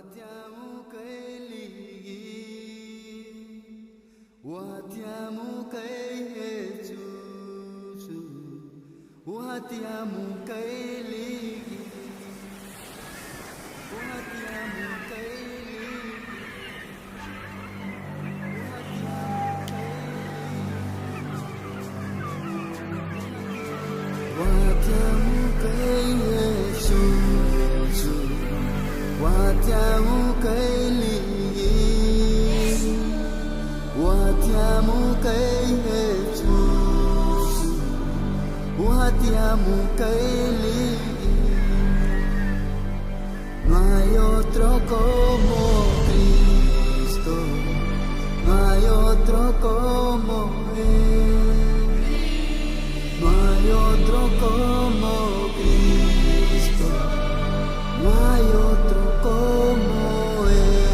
Watiamu kailigi, watiamu kaihechusu, watiamu kailigi, watiamu kailigi, watiamu kaihechusu. Watiamu kailigi, watiamu kaihechusu, watiamu kailigi. No hay otro como Cristo, no hay otro como Él, no hay otro como Cristo. No hay otro como Él.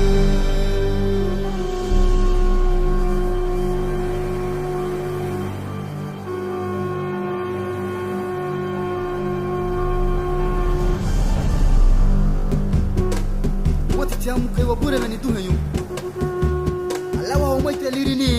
Wati tiamu kai wa bure mani tuhayu. Alawa wa mai teliri ni.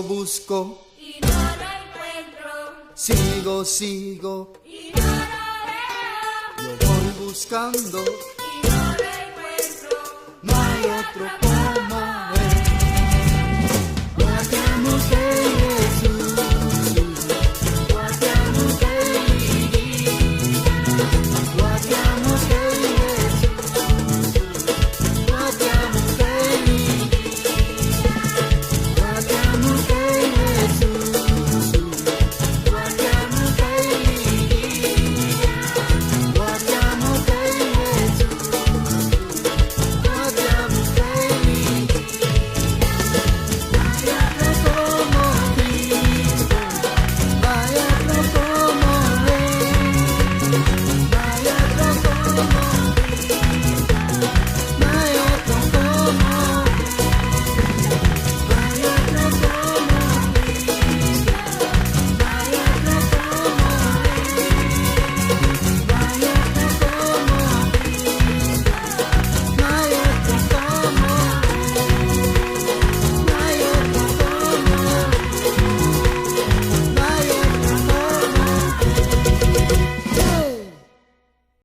Busco y no lo encuentro. Sigo y no lo veo. yo voy buscando.